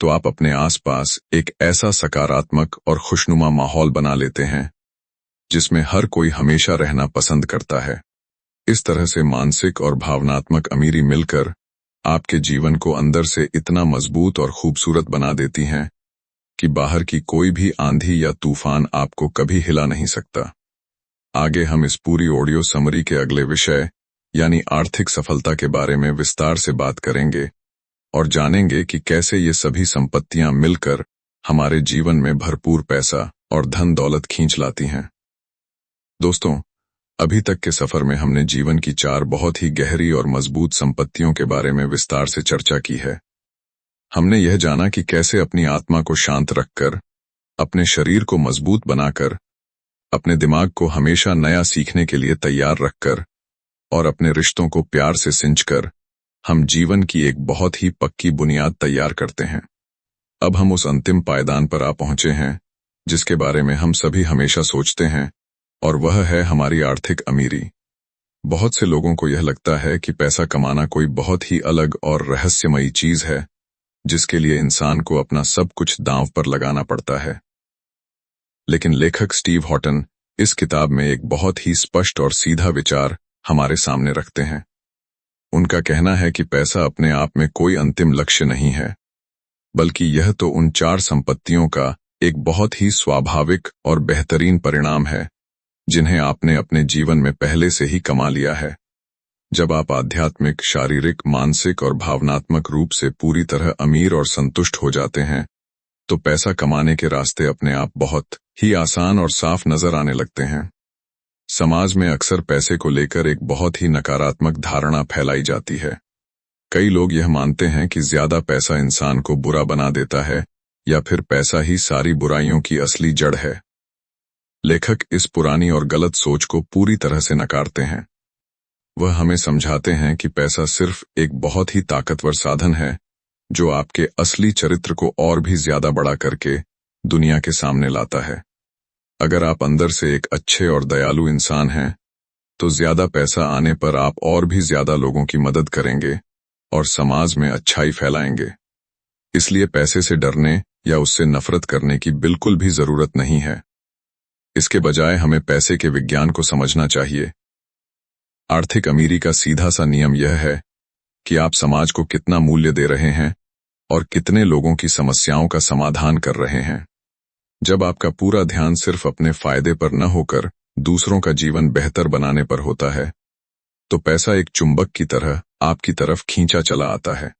तो आप अपने आसपास एक ऐसा सकारात्मक और खुशनुमा माहौल बना लेते हैं, जिसमें हर कोई हमेशा रहना पसंद करता है। इस तरह से मानसिक और भावनात्मक अमीरी मिलकर आपके जीवन को अंदर से इतना मजबूत और खूबसूरत बना देती हैं कि बाहर की कोई भी आंधी या तूफान आपको कभी हिला नहीं सकता। आगे हम इस पूरी ऑडियो समरी के अगले विषय यानी आर्थिक सफलता के बारे में विस्तार से बात करेंगे और जानेंगे कि कैसे ये सभी संपत्तियां मिलकर हमारे जीवन में भरपूर पैसा और धन दौलत खींच लाती हैं। दोस्तों, अभी तक के सफर में हमने जीवन की 4 बहुत ही गहरी और मजबूत संपत्तियों के बारे में विस्तार से चर्चा की है। हमने यह जाना कि कैसे अपनी आत्मा को शांत रखकर, अपने शरीर को मजबूत बनाकर, अपने दिमाग को हमेशा नया सीखने के लिए तैयार रखकर और अपने रिश्तों को प्यार से सिंचकर हम जीवन की एक बहुत ही पक्की बुनियाद तैयार करते हैं। अब हम उस अंतिम पायदान पर आ पहुंचे हैं, जिसके बारे में हम सभी हमेशा सोचते हैं, और वह है हमारी आर्थिक अमीरी। बहुत से लोगों को यह लगता है कि पैसा कमाना कोई बहुत ही अलग और रहस्यमयी चीज है, जिसके लिए इंसान को अपना सब कुछ दांव पर लगाना पड़ता है। लेकिन लेखक स्टीव हॉटन इस किताब में एक बहुत ही स्पष्ट और सीधा विचार हमारे सामने रखते हैं। उनका कहना है कि पैसा अपने आप में कोई अंतिम लक्ष्य नहीं है, बल्कि यह तो उन 4 संपत्तियों का एक बहुत ही स्वाभाविक और बेहतरीन परिणाम है, जिन्हें आपने अपने जीवन में पहले से ही कमा लिया है। जब आप आध्यात्मिक, शारीरिक, मानसिक और भावनात्मक रूप से पूरी तरह अमीर और संतुष्ट हो जाते हैं, तो पैसा कमाने के रास्ते अपने आप बहुत ही आसान और साफ नजर आने लगते हैं। समाज में अक्सर पैसे को लेकर एक बहुत ही नकारात्मक धारणा फैलाई जाती है। कई लोग यह मानते हैं कि ज्यादा पैसा इंसान को बुरा बना देता है, या फिर पैसा ही सारी बुराइयों की असली जड़ है। लेखक इस पुरानी और गलत सोच को पूरी तरह से नकारते हैं। वह हमें समझाते हैं कि पैसा सिर्फ एक बहुत ही ताकतवर साधन है, जो आपके असली चरित्र को और भी ज्यादा बड़ा करके दुनिया के सामने लाता है। अगर आप अंदर से एक अच्छे और दयालु इंसान हैं, तो ज्यादा पैसा आने पर आप और भी ज्यादा लोगों की मदद करेंगे और समाज में अच्छाई फैलाएंगे। इसलिए पैसे से डरने या उससे नफरत करने की बिल्कुल भी जरूरत नहीं है। इसके बजाय हमें पैसे के विज्ञान को समझना चाहिए। आर्थिक अमीरी का सीधा सा नियम यह है कि आप समाज को कितना मूल्य दे रहे हैं और कितने लोगों की समस्याओं का समाधान कर रहे हैं। जब आपका पूरा ध्यान सिर्फ अपने फायदे पर न होकर दूसरों का जीवन बेहतर बनाने पर होता है, तो पैसा एक चुंबक की तरह आपकी तरफ खींचा चला आता है।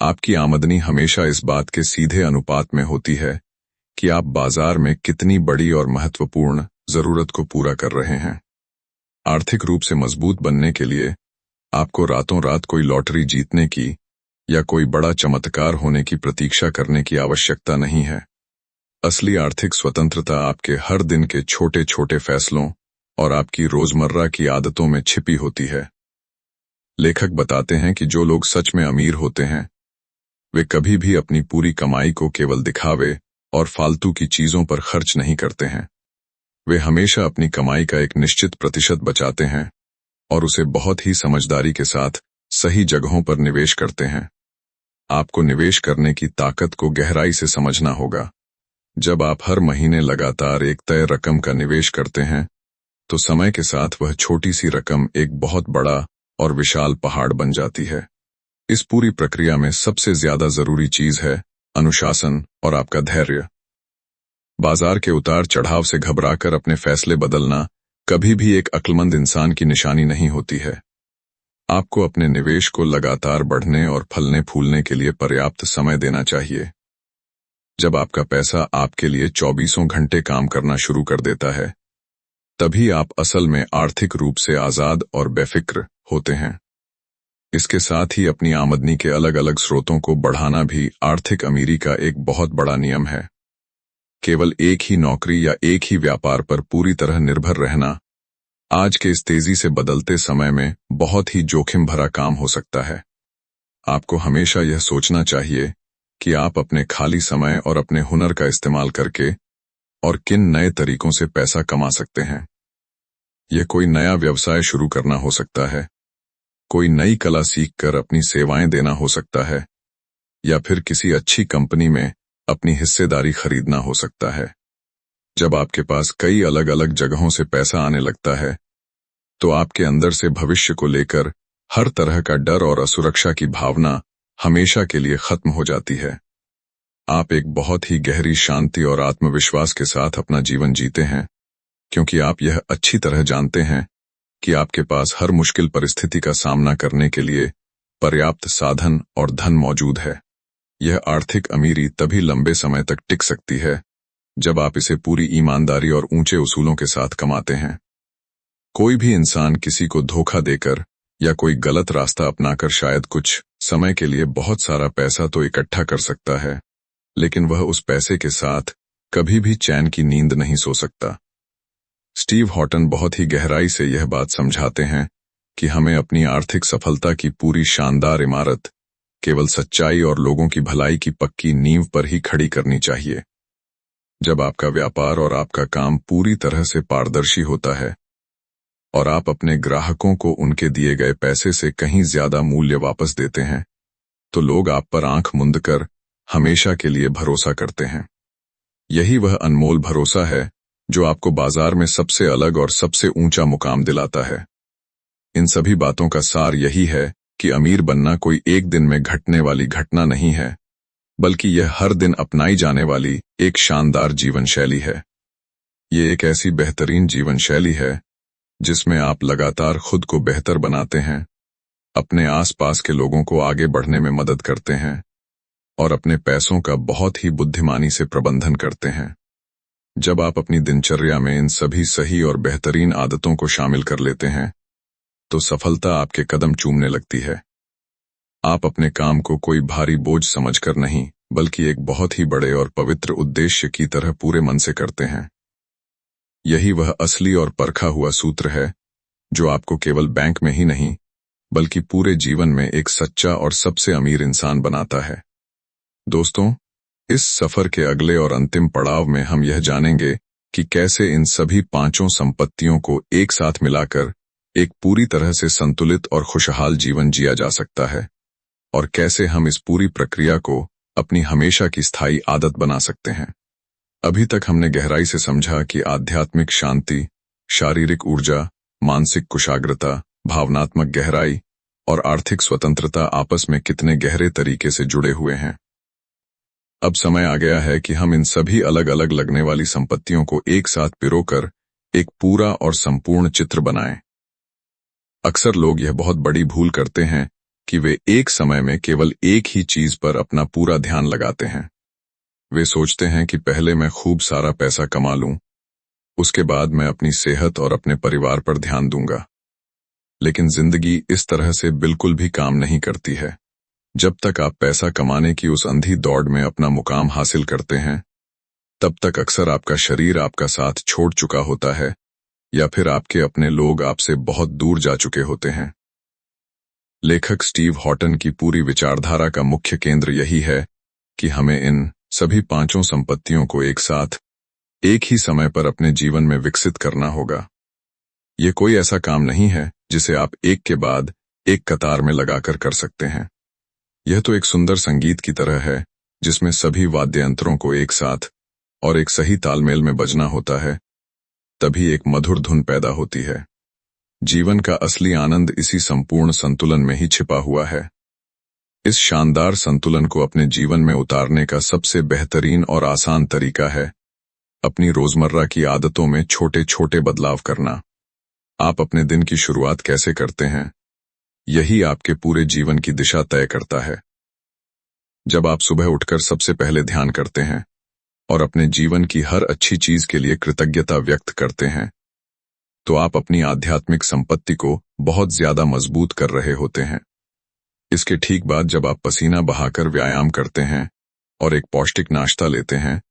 आपकी आमदनी हमेशा इस बात के सीधे अनुपात में होती है कि आप बाजार में कितनी बड़ी और महत्वपूर्ण जरूरत को पूरा कर रहे हैं। आर्थिक रूप से मजबूत बनने के लिए आपको रातों रात कोई लॉटरी जीतने की या कोई बड़ा चमत्कार होने की प्रतीक्षा करने की आवश्यकता नहीं है। असली आर्थिक स्वतंत्रता आपके हर दिन के छोटे छोटे फैसलों और आपकी रोजमर्रा की आदतों में छिपी होती है। लेखक बताते हैं कि जो लोग सच में अमीर होते हैं वे कभी भी अपनी पूरी कमाई को केवल दिखावे और फालतू की चीजों पर खर्च नहीं करते हैं। वे हमेशा अपनी कमाई का एक निश्चित प्रतिशत बचाते हैं और उसे बहुत ही समझदारी के साथ सही जगहों पर निवेश करते हैं। आपको निवेश करने की ताकत को गहराई से समझना होगा। जब आप हर महीने लगातार एक तय रकम का निवेश करते हैं तो समय के साथ वह छोटी सी रकम एक बहुत बड़ा और विशाल पहाड़ बन जाती है। इस पूरी प्रक्रिया में सबसे ज्यादा जरूरी चीज है अनुशासन और आपका धैर्य। बाजार के उतार चढ़ाव से घबराकर अपने फैसले बदलना कभी भी एक अक्लमंद इंसान की निशानी नहीं होती है। आपको अपने निवेश को लगातार बढ़ने और फलने फूलने के लिए पर्याप्त समय देना चाहिए। जब आपका पैसा आपके लिए 24 घंटे काम करना शुरू कर देता है तभी आप असल में आर्थिक रूप से आजाद और बेफिक्र होते हैं। इसके साथ ही अपनी आमदनी के अलग अलग स्रोतों को बढ़ाना भी आर्थिक अमीरी का एक बहुत बड़ा नियम है। केवल एक ही नौकरी या एक ही व्यापार पर पूरी तरह निर्भर रहना आज के इस तेजी से बदलते समय में बहुत ही जोखिम भरा काम हो सकता है। आपको हमेशा यह सोचना चाहिए कि आप अपने खाली समय और अपने हुनर का इस्तेमाल करके और किन नए तरीकों से पैसा कमा सकते हैं। यह कोई नया व्यवसाय शुरू करना हो सकता है, कोई नई कला सीखकर अपनी सेवाएं देना हो सकता है, या फिर किसी अच्छी कंपनी में अपनी हिस्सेदारी खरीदना हो सकता है। जब आपके पास कई अलग अलग जगहों से पैसा आने लगता है तो आपके अंदर से भविष्य को लेकर हर तरह का डर और असुरक्षा की भावना हमेशा के लिए खत्म हो जाती है। आप एक बहुत ही गहरी शांति और आत्मविश्वास के साथ अपना जीवन जीते हैं क्योंकि आप यह अच्छी तरह जानते हैं कि आपके पास हर मुश्किल परिस्थिति का सामना करने के लिए पर्याप्त साधन और धन मौजूद है। यह आर्थिक अमीरी तभी लंबे समय तक टिक सकती है जब आप इसे पूरी ईमानदारी और ऊंचे उसूलों के साथ कमाते हैं। कोई भी इंसान किसी को धोखा देकर या कोई गलत रास्ता अपनाकर शायद कुछ समय के लिए बहुत सारा पैसा तो इकट्ठा कर सकता है, लेकिन वह उस पैसे के साथ कभी भी चैन की नींद नहीं सो सकता। स्टीव हॉटन बहुत ही गहराई से यह बात समझाते हैं कि हमें अपनी आर्थिक सफलता की पूरी शानदार इमारत केवल सच्चाई और लोगों की भलाई की पक्की नींव पर ही खड़ी करनी चाहिए। जब आपका व्यापार और आपका काम पूरी तरह से पारदर्शी होता है और आप अपने ग्राहकों को उनके दिए गए पैसे से कहीं ज्यादा मूल्य वापस देते हैं तो लोग आप पर आंख मूंद कर हमेशा के लिए भरोसा करते हैं। यही वह अनमोल भरोसा है जो आपको बाजार में सबसे अलग और सबसे ऊंचा मुकाम दिलाता है। इन सभी बातों का सार यही है कि अमीर बनना कोई एक दिन में घटने वाली घटना नहीं है, बल्कि यह हर दिन अपनाई जाने वाली एक शानदार जीवन शैली है। ये एक ऐसी बेहतरीन जीवन शैली है जिसमें आप लगातार खुद को बेहतर बनाते हैं, अपने आसपास के लोगों को आगे बढ़ने में मदद करते हैं और अपने पैसों का बहुत ही बुद्धिमानी से प्रबंधन करते हैं। जब आप अपनी दिनचर्या में इन सभी सही और बेहतरीन आदतों को शामिल कर लेते हैं तो सफलता आपके कदम चूमने लगती है। आप अपने काम को कोई भारी बोझ समझकर नहीं, बल्कि एक बहुत ही बड़े और पवित्र उद्देश्य की तरह पूरे मन से करते हैं। यही वह असली और परखा हुआ सूत्र है जो आपको केवल बैंक में ही नहीं, बल्कि पूरे जीवन में एक सच्चा और सबसे अमीर इंसान बनाता है। दोस्तों, इस सफर के अगले और अंतिम पड़ाव में हम यह जानेंगे कि कैसे इन सभी पांचों संपत्तियों को एक साथ मिलाकर एक पूरी तरह से संतुलित और खुशहाल जीवन जिया जा सकता है और कैसे हम इस पूरी प्रक्रिया को अपनी हमेशा की स्थायी आदत बना सकते हैं। अभी तक हमने गहराई से समझा कि आध्यात्मिक शांति, शारीरिक ऊर्जा, मानसिक कुशाग्रता, भावनात्मक गहराई और आर्थिक स्वतंत्रता आपस में कितने गहरे तरीके से जुड़े हुए हैं। अब समय आ गया है कि हम इन सभी अलग अलग लगने वाली संपत्तियों को एक साथ पिरोकर एक पूरा और संपूर्ण चित्र बनाएं। अक्सर लोग यह बहुत बड़ी भूल करते हैं कि वे एक समय में केवल एक ही चीज पर अपना पूरा ध्यान लगाते हैं। वे सोचते हैं कि पहले मैं खूब सारा पैसा कमा लूं, उसके बाद मैं अपनी सेहत और अपने परिवार पर ध्यान दूंगा। लेकिन जिंदगी इस तरह से बिल्कुल भी काम नहीं करती है। जब तक आप पैसा कमाने की उस अंधी दौड़ में अपना मुकाम हासिल करते हैं, तब तक अक्सर आपका शरीर आपका साथ छोड़ चुका होता है, या फिर आपके अपने लोग आपसे बहुत दूर जा चुके होते हैं। लेखक स्टीव हॉटन की पूरी विचारधारा का मुख्य केंद्र यही है कि हमें इन सभी पांचों संपत्तियों को एक साथ, एक ही समय पर अपने जीवन में विकसित करना होगा। यह कोई ऐसा काम नहीं है जिसे आप एक के बाद एक कतार में लगाकर कर सकते हैं। यह तो एक सुंदर संगीत की तरह है जिसमें सभी वाद्य यंत्रों को एक साथ और एक सही तालमेल में बजना होता है, तभी एक मधुर धुन पैदा होती है। जीवन का असली आनंद इसी संपूर्ण संतुलन में ही छिपा हुआ है। इस शानदार संतुलन को अपने जीवन में उतारने का सबसे बेहतरीन और आसान तरीका है अपनी रोजमर्रा की आदतों में छोटे छोटे बदलाव करना। आप अपने दिन की शुरुआत कैसे करते हैं, यही आपके पूरे जीवन की दिशा तय करता है। जब आप सुबह उठकर सबसे पहले ध्यान करते हैं और अपने जीवन की हर अच्छी चीज के लिए कृतज्ञता व्यक्त करते हैं, तो आप अपनी आध्यात्मिक संपत्ति को बहुत ज्यादा मजबूत कर रहे होते हैं। इसके ठीक बाद जब आप पसीना बहाकर व्यायाम करते हैं और एक पौष्टिक नाश्ता लेते हैं,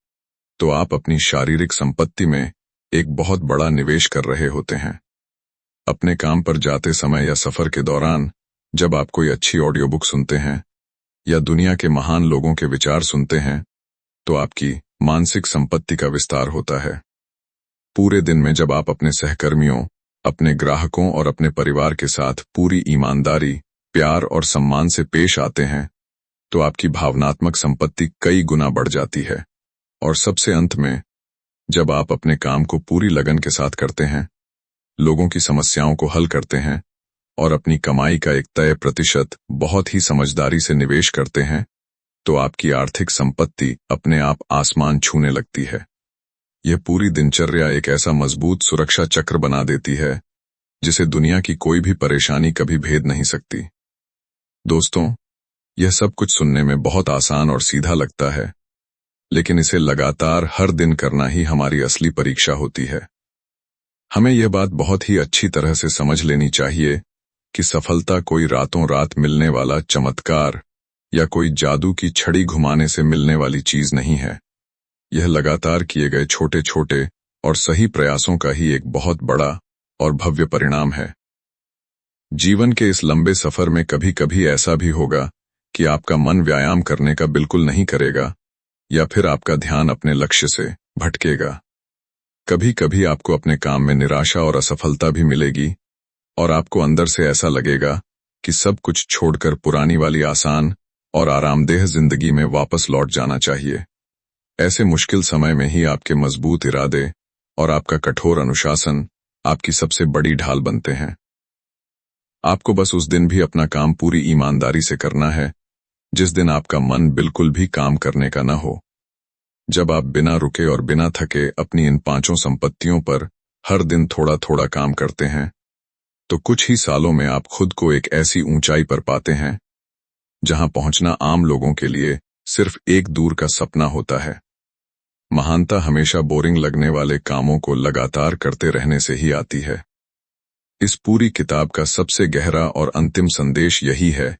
तो आप अपनी शारीरिक संपत्ति में एक बहुत बड़ा निवेश कर रहे होते हैं। अपने काम पर जाते समय या सफर के दौरान जब आप कोई अच्छी ऑडियो बुक सुनते हैं या दुनिया के महान लोगों के विचार सुनते हैं, तो आपकी मानसिक संपत्ति का विस्तार होता है। पूरे दिन में जब आप अपने सहकर्मियों, अपने ग्राहकों और अपने परिवार के साथ पूरी ईमानदारी, प्यार और सम्मान से पेश आते हैं, तो आपकी भावनात्मक संपत्ति कई गुना बढ़ जाती है। और सबसे अंत में, जब आप अपने काम को पूरी लगन के साथ करते हैं, लोगों की समस्याओं को हल करते हैं और अपनी कमाई का एक तय प्रतिशत बहुत ही समझदारी से निवेश करते हैं, तो आपकी आर्थिक संपत्ति अपने आप आसमान छूने लगती है। यह पूरी दिनचर्या एक ऐसा मजबूत सुरक्षा चक्र बना देती है जिसे दुनिया की कोई भी परेशानी कभी भेद नहीं सकती। दोस्तों, यह सब कुछ सुनने में बहुत आसान और सीधा लगता है, लेकिन इसे लगातार हर दिन करना ही हमारी असली परीक्षा होती है। हमें यह बात बहुत ही अच्छी तरह से समझ लेनी चाहिए कि सफलता कोई रातों रात मिलने वाला चमत्कार या कोई जादू की छड़ी घुमाने से मिलने वाली चीज नहीं है। यह लगातार किए गए छोटे छोटे और सही प्रयासों का ही एक बहुत बड़ा और भव्य परिणाम है। जीवन के इस लंबे सफर में कभी कभी ऐसा भी होगा कि आपका मन व्यायाम करने का बिल्कुल नहीं करेगा, या फिर आपका ध्यान अपने लक्ष्य से भटकेगा। कभी कभी आपको अपने काम में निराशा और असफलता भी मिलेगी और आपको अंदर से ऐसा लगेगा कि सब कुछ छोड़कर पुरानी वाली आसान और आरामदेह जिंदगी में वापस लौट जाना चाहिए। ऐसे मुश्किल समय में ही आपके मजबूत इरादे और आपका कठोर अनुशासन आपकी सबसे बड़ी ढाल बनते हैं। आपको बस उस दिन भी अपना काम पूरी ईमानदारी से करना है जिस दिन आपका मन बिल्कुल भी काम करने का न हो। जब आप बिना रुके और बिना थके अपनी इन पांचों संपत्तियों पर हर दिन थोड़ा थोड़ा काम करते हैं, तो कुछ ही सालों में आप खुद को एक ऐसी ऊंचाई पर पाते हैं जहां पहुंचना आम लोगों के लिए सिर्फ एक दूर का सपना होता है। महानता हमेशा बोरिंग लगने वाले कामों को लगातार करते रहने से ही आती है। इस पूरी किताब का सबसे गहरा और अंतिम संदेश यही है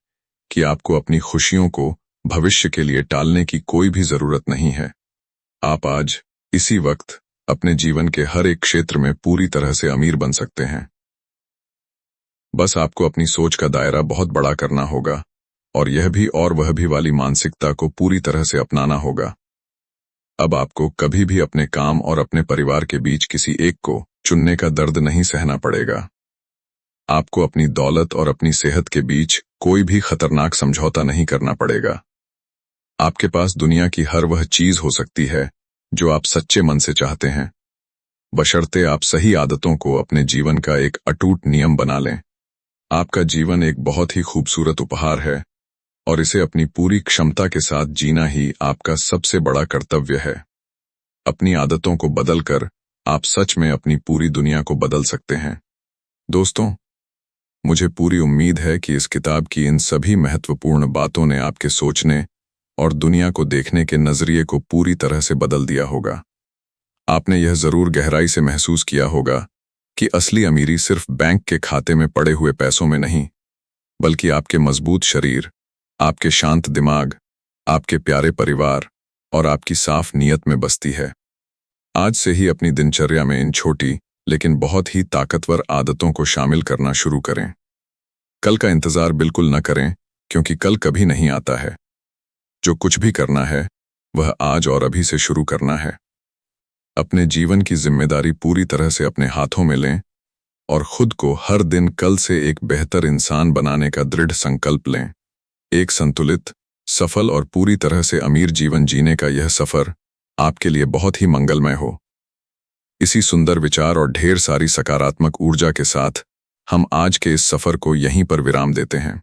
कि आपको अपनी खुशियों को भविष्य के लिए टालने की कोई भी जरूरत नहीं है। आप आज इसी वक्त अपने जीवन के हर एक क्षेत्र में पूरी तरह से अमीर बन सकते हैं। बस आपको अपनी सोच का दायरा बहुत बड़ा करना होगा और यह भी और वह भी वाली मानसिकता को पूरी तरह से अपनाना होगा। अब आपको कभी भी अपने काम और अपने परिवार के बीच किसी एक को चुनने का दर्द नहीं सहना पड़ेगा। आपको अपनी दौलत और अपनी सेहत के बीच कोई भी खतरनाक समझौता नहीं करना पड़ेगा। आपके पास दुनिया की हर वह चीज हो सकती है जो आप सच्चे मन से चाहते हैं, बशर्ते आप सही आदतों को अपने जीवन का एक अटूट नियम बना लें। आपका जीवन एक बहुत ही खूबसूरत उपहार है और इसे अपनी पूरी क्षमता के साथ जीना ही आपका सबसे बड़ा कर्तव्य है। अपनी आदतों को बदलकर आप सच में अपनी पूरी दुनिया को बदल सकते हैं। दोस्तों, मुझे पूरी उम्मीद है कि इस किताब की इन सभी महत्वपूर्ण बातों ने आपके सोचने और दुनिया को देखने के नजरिए को पूरी तरह से बदल दिया होगा। आपने यह जरूर गहराई से महसूस किया होगा कि असली अमीरी सिर्फ बैंक के खाते में पड़े हुए पैसों में नहीं, बल्कि आपके मजबूत शरीर, आपके शांत दिमाग, आपके प्यारे परिवार और आपकी साफ नीयत में बसती है। आज से ही अपनी दिनचर्या में इन छोटी लेकिन बहुत ही ताकतवर आदतों को शामिल करना शुरू करें। कल का इंतजार बिल्कुल न करें, क्योंकि कल कभी नहीं आता है। जो कुछ भी करना है वह आज और अभी से शुरू करना है। अपने जीवन की जिम्मेदारी पूरी तरह से अपने हाथों में लें और खुद को हर दिन कल से एक बेहतर इंसान बनाने का दृढ़ संकल्प लें। एक संतुलित, सफल और पूरी तरह से अमीर जीवन जीने का यह सफर आपके लिए बहुत ही मंगलमय हो। इसी सुंदर विचार और ढेर सारी सकारात्मक ऊर्जा के साथ हम आज के इस सफर को यहीं पर विराम देते हैं।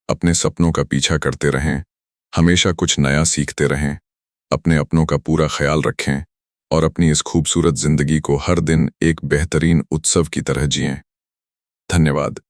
अपने सपनों का पीछा करते रहें, हमेशा कुछ नया सीखते रहें, अपने अपनों का पूरा ख्याल रखें और अपनी इस खूबसूरत जिंदगी को हर दिन एक बेहतरीन उत्सव की तरह जिएं। धन्यवाद।